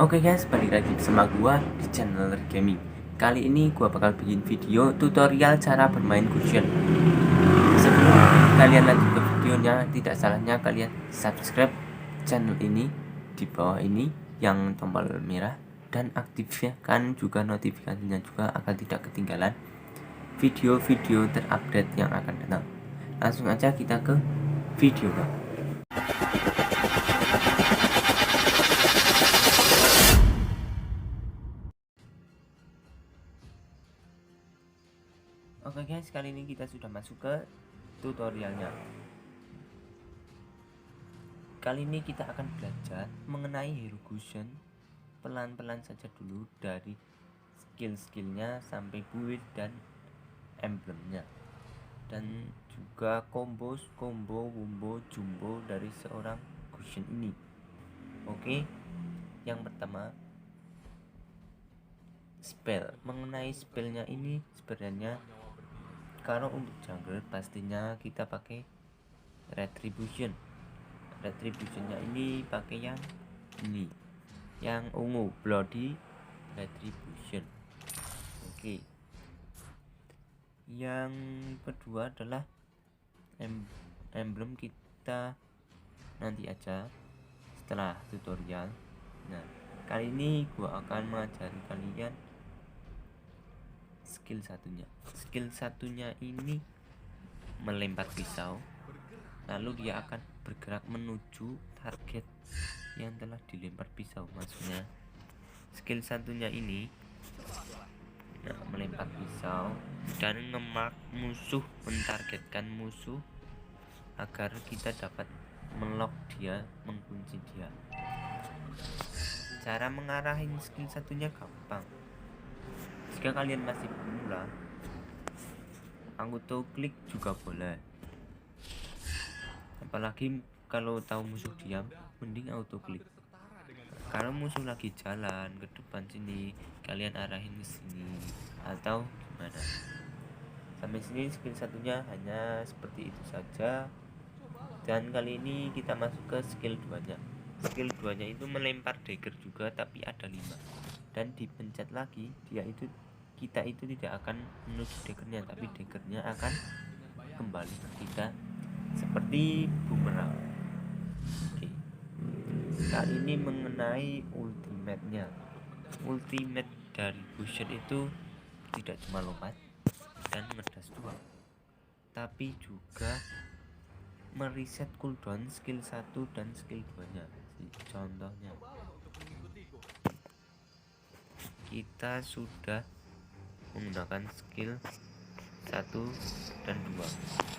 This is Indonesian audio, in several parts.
Oke guys, balik lagi bersama gua di channel Gaming. Kali ini gua bakal bikin video tutorial cara bermain Gusion. Sebelum kalian lanjut ke videonya, tidak salahnya kalian subscribe channel ini di bawah ini yang tombol merah dan aktifkan juga notifikasinya juga agar tidak ketinggalan video-video terupdate yang akan datang. Langsung aja kita ke video, Bang. Oke guys, kali ini kita sudah masuk ke tutorialnya. Kali ini kita akan belajar mengenai Hero Gusion pelan-pelan saja dulu, dari skill-skillnya sampai build dan emblemnya, dan juga combo jumbo dari seorang Gusion ini. Oke, yang pertama spell. Mengenai spellnya ini sebenarnya kalau untuk jungler pastinya kita pakai Retributionnya ini pakai yang ini, yang ungu, Bloody Retribution. Oke, yang kedua adalah emblem, kita nanti aja setelah tutorial. Nah, kali ini gua akan mengajari kalian skill satunya ini melempar pisau, lalu dia akan bergerak menuju target yang telah dilempar pisau. Maksudnya skill satunya ini melempar pisau dan ngemark musuh, mentargetkan musuh agar kita dapat melock dia, mengunci dia. Cara mengarahin skill satunya gampang. Jika kalian masih pemula, auto klik juga boleh. Apalagi kalau tahu musuh diam, mending auto klik. Kalau musuh lagi jalan ke depan sini, kalian arahin ke sini atau gimana. Sampai sini skill satunya hanya seperti itu saja. Dan kali ini kita masuk ke skill 2-nya. Skill 2-nya itu melempar dagger juga, tapi ada 5. Dan dipencet lagi, kita itu tidak akan menuju daggernya, tapi daggernya akan kembali ke kita seperti bumerang. Oke. Kali ini mengenai ultimate-nya. Ultimate dari Gusion itu tidak cuma lompat dan ngedas doang, tapi juga mereset cooldown skill 1 dan skill 2-nya. Contohnya, kita sudah menggunakan skill 1 dan 2.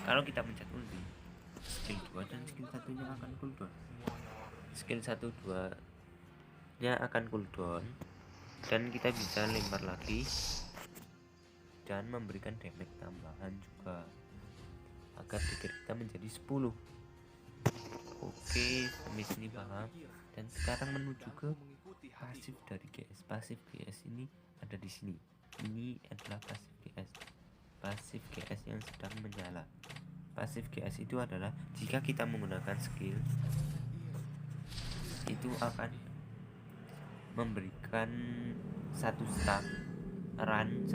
Kalau kita pencet ulti, skill 2 dan skill 1-nya akan cooldown. Skill 1 2 nya akan cooldown dan kita bisa lempar lagi dan memberikan damage tambahan juga agar dagger kita menjadi 10. Oke, sampai sini paham. Dan sekarang menuju ke pasif dari GS. Pasif GS ini ada di sini. Ini adalah pasif GS. Pasif GS yang sedang menyala. Pasif GS itu adalah jika kita menggunakan skill, itu akan memberikan satu stack run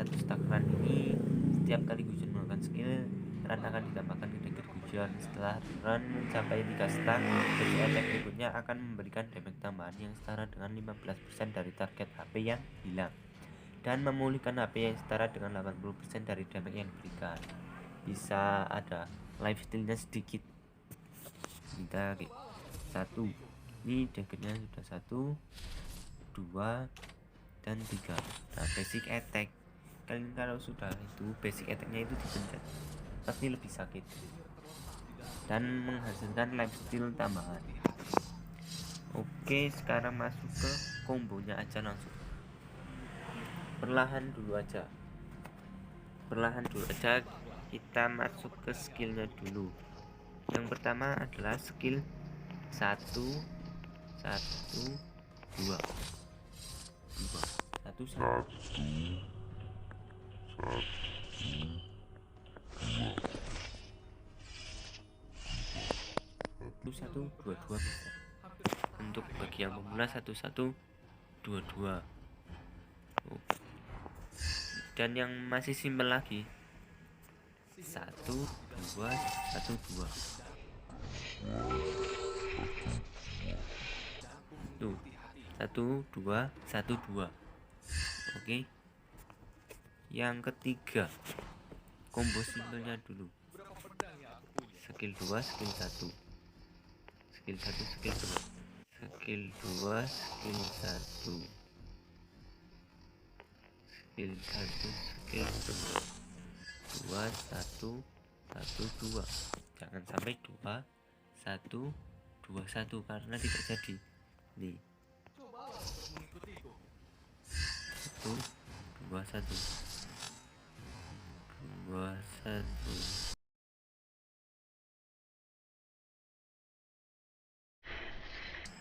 ini. Setiap kali Gusion menggunakan skill, run akan ditambahkan ke dagger Gusion. Setelah run mencapai 3 stack, basic attack berikutnya akan memberikan damage tambahan yang setara dengan 15% dari target HP yang hilang, dan memulihkan HP yang setara dengan 80% dari damage yang diberikan. Bisa ada lifesteal-nya sedikit. Kita 1. Ini daggernya sudah 1, 2, dan 3. Nah, basic attack, kalian kalau sudah itu basic attacknya itu dipencet, pasti lebih sakit dan menghasilkan lifesteal tambahan. Oke, sekarang masuk ke kombonya aja langsung. Perlahan dulu aja, kita masuk ke skillnya dulu. Yang pertama adalah skill 1 1 2 1 2 bisa. Untuk bagi yang pemula 1 1 dua-dua. Dan yang masih simpel lagi 1 2 1 2. Tuh 1 2 1 2. Oke. Yang ketiga combo simpelnya dulu. Skill 2 skill 1. Skill 1 skill 2. Skill 2 skill 1. Skill 1 skill 2 1 1 2. Jangan sampai 2 1 2 1 karena tidak jadi. Nih 1 2 1 2 1.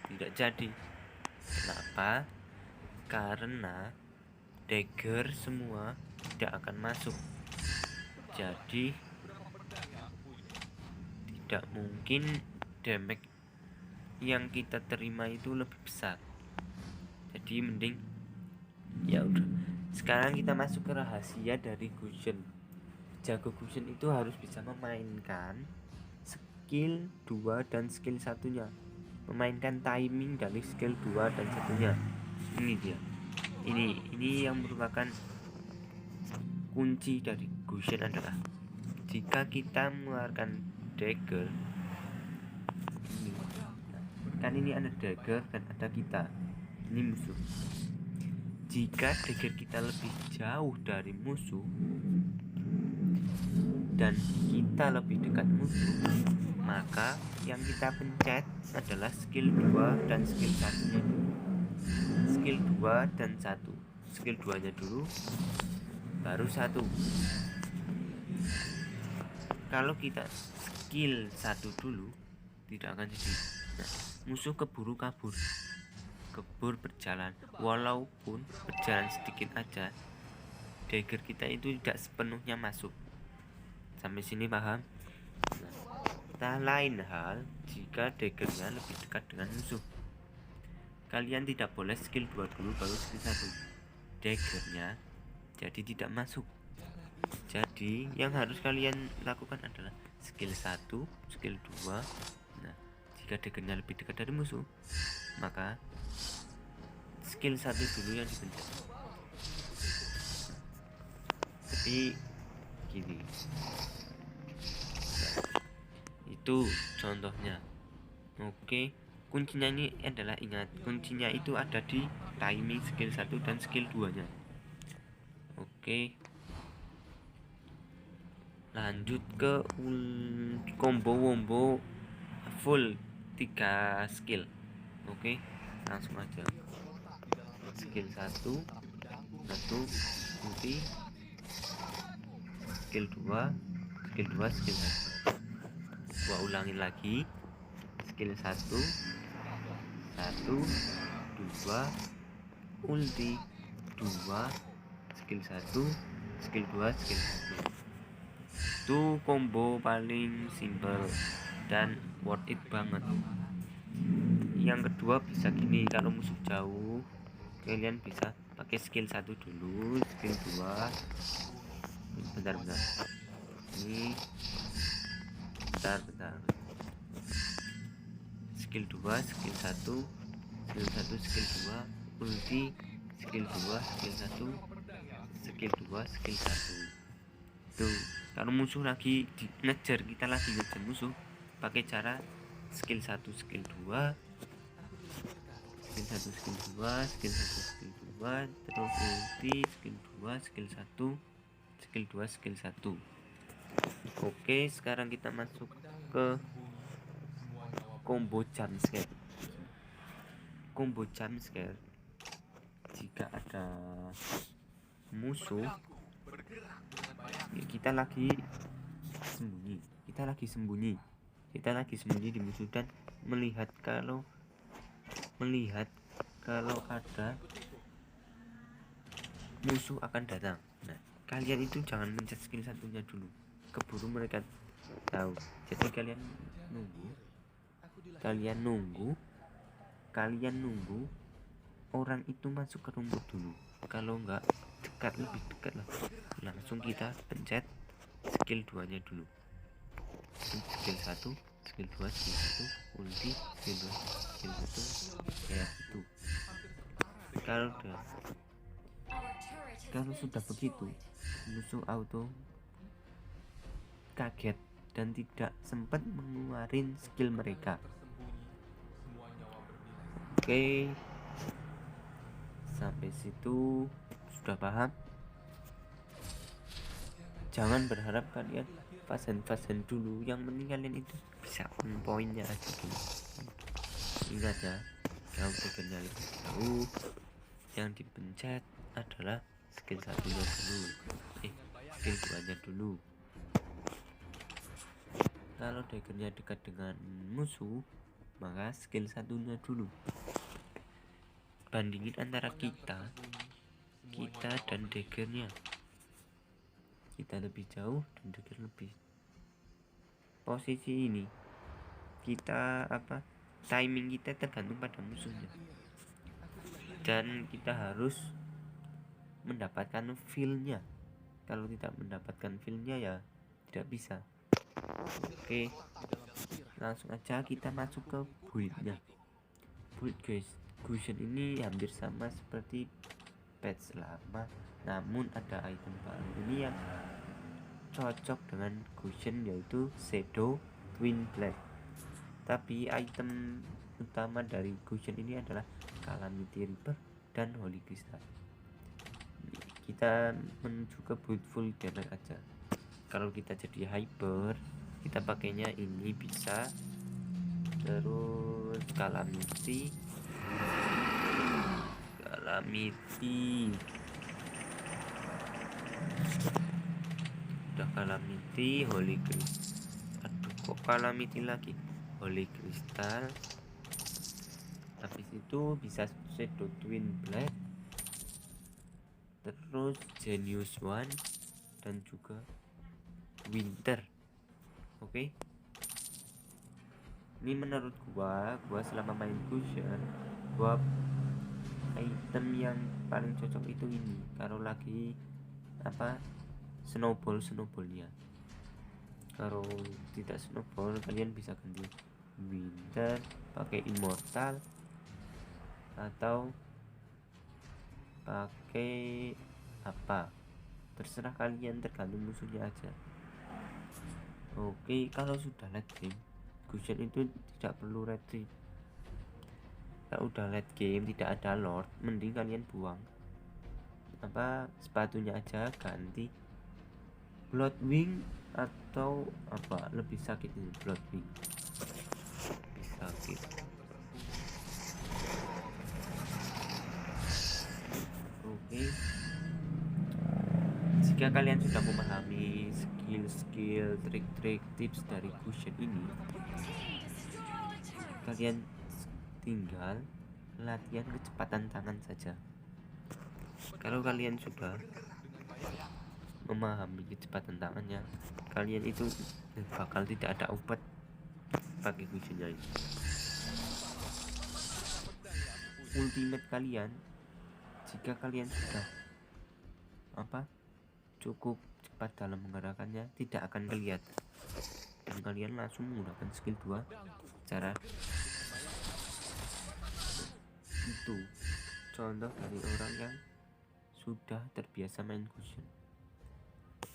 Tidak jadi. Kenapa? Karena dagger semua tidak akan masuk. Jadi tidak mungkin damage yang kita terima itu lebih besar. Jadi mending ya udah. Sekarang kita masuk ke rahasia dari Gusion. Jago Gusion itu harus bisa memainkan skill 2 dan skill satunya. Memainkan timing dari skill 2 dan satunya. Ini dia. Ini yang merupakan kunci dari Gusion adalah jika kita mengeluarkan dagger ini, kan ini ada dagger dan ada kita, ini musuh. Jika dagger kita lebih jauh dari musuh dan kita lebih dekat musuh, maka yang kita pencet adalah skill 2 dan skill 1-nya dulu. Skill 2 dan 1. Skill 2-nya dulu baru 1. Kalau kita skill 1 dulu tidak akan jadi. Nah, musuh keburu kabur berjalan, walaupun berjalan sedikit aja dagger kita itu tidak sepenuhnya masuk. Sampai sini paham? Nah, lain hal jika daggernya lebih dekat dengan musuh. Kalian tidak boleh skill 2 dulu baru skill 1. Daggernya jadi tidak masuk. Jadi yang harus kalian lakukan adalah skill 1, skill 2. Nah, jika daggernya lebih dekat dari musuh, maka skill 1 dulu yang dipencet. Tapi gini. Nah, itu contohnya. Oke, kuncinya ini adalah, ingat, kuncinya itu ada di timing skill 1 dan skill 2-nya. Oke. Lanjut ke combo full 3 skill. Oke, langsung aja. Skill 1 ulti, skill 2 skill 1. Gua ulangin lagi. Skill 1 2 ulti 2 skill 1 skill 2 skill 1. Itu combo paling simple dan worth it banget. Yang kedua bisa gini, kalau musuh jauh kalian bisa pakai skill 1 dulu, skill 2. Bentar ini bentar skill 2 skill 1 skill 1 skill 2 ulti, skill 2 skill 1 skill 2 skill 1. Tuh, kalau musuh lagi ngejar, kita lagi ngejar musuh, pakai cara skill 1 skill 2 skill 1 skill 2 skill 1 skill 2 terus ulti, skill 2 skill 1 skill 2 skill 1. Oke, sekarang kita masuk ke combo jump scare. Combo jump scare, jika ada musuh, kita lagi sembunyi di musuh dan melihat kalau ada musuh akan datang. Nah, kalian itu jangan mencet skill satunya dulu, keburu mereka tahu. Jadi kalian nunggu orang itu masuk ke rumput dulu. Kalau enggak lebih dekat lah, langsung kita pencet skill 2 nya dulu. Skill 1, skill 2, skill 1, ulti, skill 2, skill 1, ya itu. Kalau sudah begitu, musuh auto kaget dan tidak sempat mengeluarkan skill mereka. Oke, sampai situ sudah paham? Jangan berharap kalian fasen dulu, yang penting kalian itu bisa on pointnya aja dulu. Ingat ya, kalau triggernya lebih jauh, yang dipencet adalah skill 1-nya dulu, skill 2-nya dulu. Kalau daggernya dekat dengan musuh, maka skill 1-nya dulu. Bandingin antara kita dan daggernya. Kita lebih jauh dan dagger lebih. Posisi ini kita timing kita tergantung pada musuhnya. Dan kita harus mendapatkan feel-nya. Kalau tidak mendapatkan feel-nya ya tidak bisa. Oke, langsung aja kita masuk ke build-nya. Build guys, Gusion ini hampir sama seperti patch lama, namun ada item baru ini yang cocok dengan Gusion, yaitu Shadow Twin Blade. Tapi item utama dari Gusion ini adalah Calamity Reaper dan Holy Crystal. Kita menuju ke build full damage aja. Kalau kita jadi hyper, kita pakainya ini bisa. Terus Calamity, udah Calamity, Holy Crystal. Aduh, kok Calamity lagi? Holy Crystal. Habis itu bisa Shadow Twin Blade, terus Genius One, dan juga Winter. Oke. Ini menurut gua selama main Gusion, item yang paling cocok itu ini. Kalau lagi snowballnya. Kalau tidak snowball, kalian bisa ganti Winter, pakai Immortal, atau pakai terserah kalian, tergantung musuhnya aja. Oke, kalau sudah late game, Gusion itu tidak perlu retreat. Kalau udah late game tidak ada lord, mending kalian buang sepatunya aja, ganti Bloodwing atau lebih sakit ini, Bloodwing lebih sakit. Oke, jika kalian sudah memahami skill, trik-trik, tips dari Gusion ini, kalian tinggal latihan kecepatan tangan saja. Kalau kalian sudah memahami kecepatan tangannya, kalian itu bakal tidak ada obat pakai Gusionnya ini. Ultimate kalian, jika kalian sudah cukup cepat dalam menggerakkannya, tidak akan kelihatan, dan kalian langsung menggunakan skill 2 cara itu. Contoh dari orang yang sudah terbiasa main Gusion.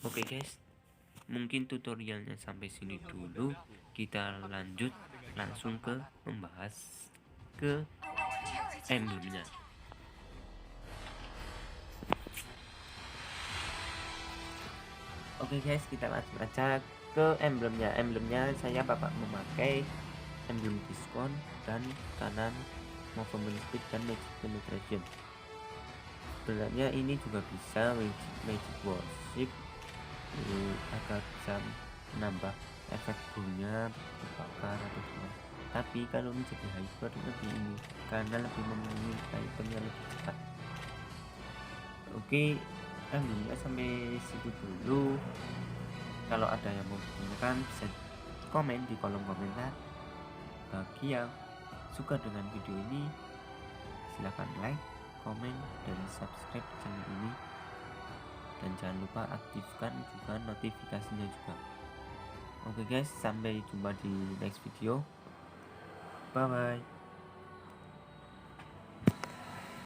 Oke guys, mungkin tutorialnya sampai sini dulu. Kita lanjut langsung ke membahas ke emblemnya. Oke guys, kita langsung aja ke emblemnya. Saya memakai emblem diskon dan kanan movement speed dan magic penetration. Sebenarnya ini juga bisa magic worship agar bisa menambah efek bullnya terbakar atau gimana. Tapi kalau menjadi hyper lebih ini, karena lebih memilih itemnya lebih cepat. Oke, emblemnya sampai situ dulu. Kalau ada yang mau ditanyakan bisa komen di kolom komentar. Bagi yang suka dengan video ini, silahkan like, komen, dan subscribe channel ini. Dan jangan lupa aktifkan juga notifikasinya juga. Oke guys, sampai jumpa di next video. Bye bye.